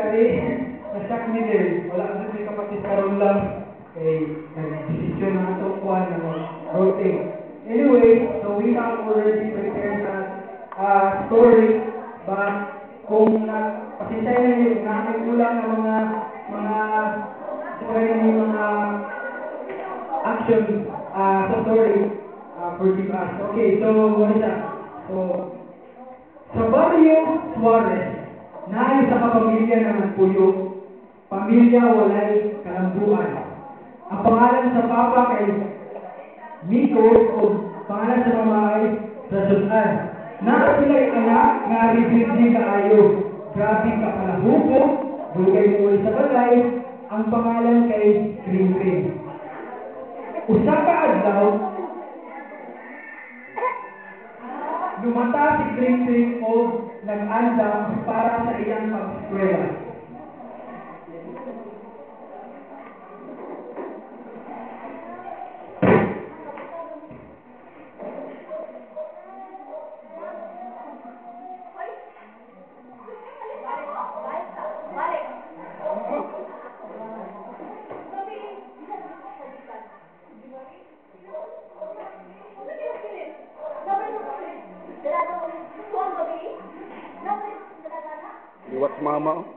nangyari, na-shock ni Del. Wala kasi may kapatid karoon lang. Nag-desisyon ng itong kuhan ng rotate. Anyway, so we have already prepared a story, but kung pasensya na yun, namin kulang ng mga action sa story, forgive us. Okay, so what is that? So, sa Barrio Suarez, naay sa kapamilya ng nagpuyo, pamilya walay kalambuan. Ang pangalan sa papa kay Nico o pangalan sa mama ay Rasulan. Nasa sila'y anak nga ribirdi kaayo, grabe ka palahuko, dugay mo sa balay, ang pangalan kay Kring. Usa ka adlaw, lumata si Kring o nag-andam para sa iyang pag-eskwela. What's mama?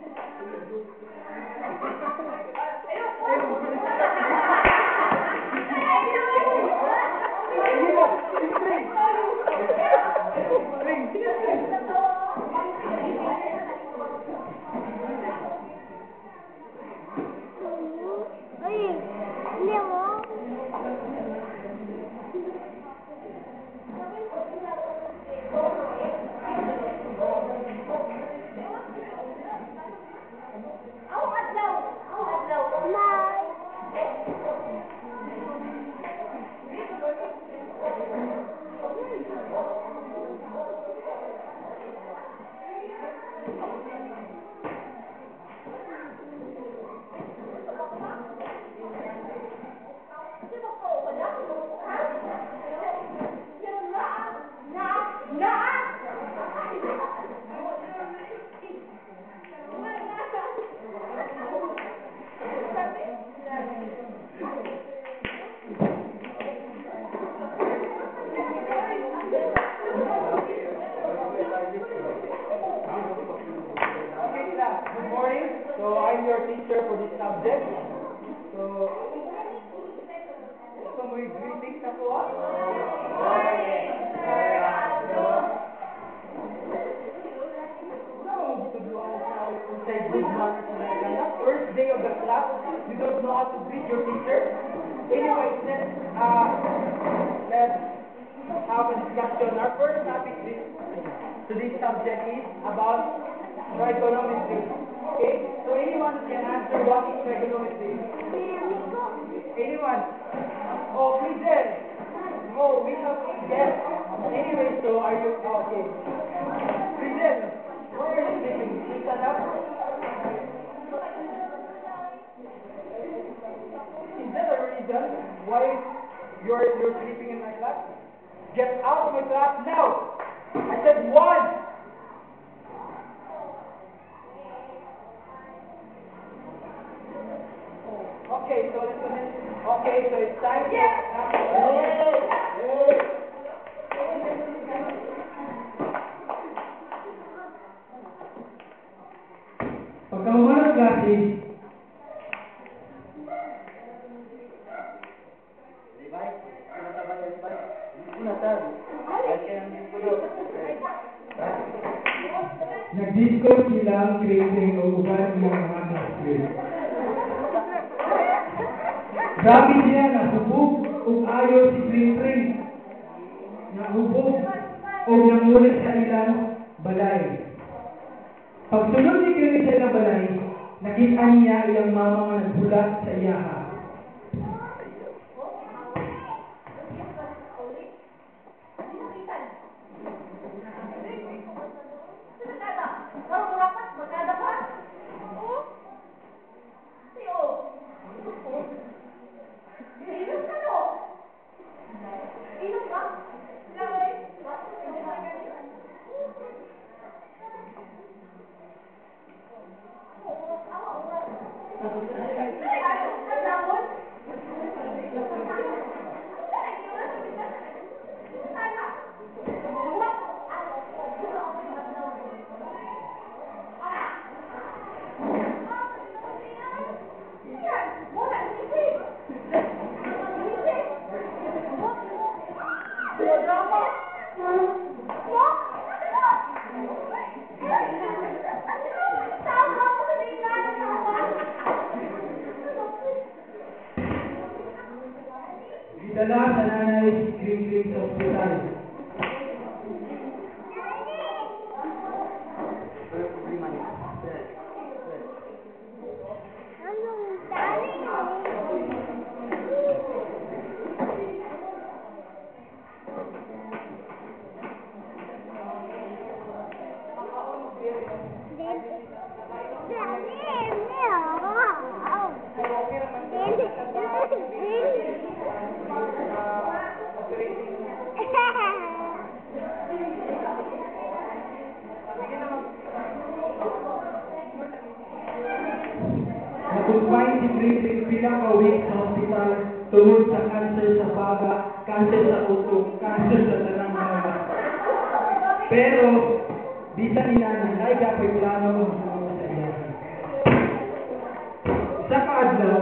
Good morning. So I'm your teacher for this subject. So, may greetings na po. First day of the class, you don't know how to greet your teacher. Anyway, let's have a discussion. Our first topic today's subject is about trigonometry. Okay? So anyone can answer what is trigonometry? Anyone? Oh, please then. Oh, we have yes. Anyway, so are you okay? Please then. Where are you sleeping? Please stand up. Is that a reason why you're sleeping in my class? Get out of my class now! I said one! Okay, so it's time to pagkahuman ng klase, nag-discuss silang Kring o uban ng mga classmates. Grabe siya nasubog ug ayaw si Kring nahubog o nangulit sa ilang balay. Pagsunod ni Kring sa ilang balay, nakita niya ilang mama nga nagbulat sa iyaha. Dala sa nanay si Green sa ospital. Nag-confine si Green bilang ka-week sa ospital tungkol sa cancer sa baga, cancer sa utok, cancer sa tanang mga. Pero, di sa inana, ay kapay plano ang mga sa iya. Sa kaadlaw,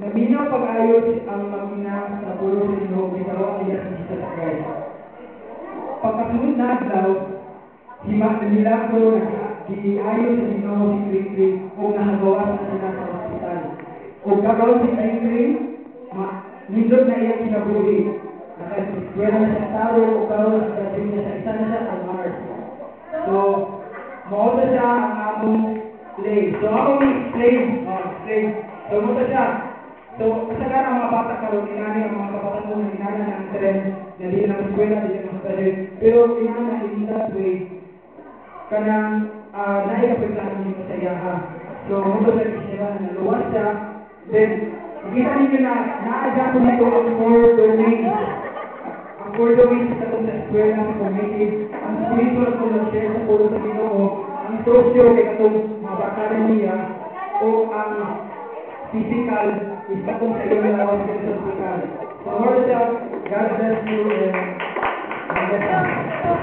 naminaw pag-ayos ang mag-ina sa pulo sa Ginoo bitawag nila si Jesus Christ. Pagkasunod na adlaw, milagro na giayos sa Ginoo si Kristo o nahagawa sa sila sa ospital. O kagaw si Kristo, nindot na iyang kinabuhi. Nakaswela na siya taro o karoon sa graduate niya sa isa na siya sa Mars. So, maota siya ang among slave. So, akong slave. So, maota siya. So, sa ka mga bata karon inani ang mga kapatid mo na inana ng trend na di na eskwela, di na mag-study. Pero inana in that way, kanang naikapaglahan niyo sa iyaha. So, muna sa isya na luwas siya. Then, makita ninyo na naadya ko nito ang 4 domains. Ang 4 domains sa itong sa eskwela, sa community, ang spiritual ko na-share sa pulo sa Ginoo, ang sosyo kay katong mga bakaran niya, o ang physical is katong sa iyong lawas sa physical. So, more than that, God bless you and God bless you.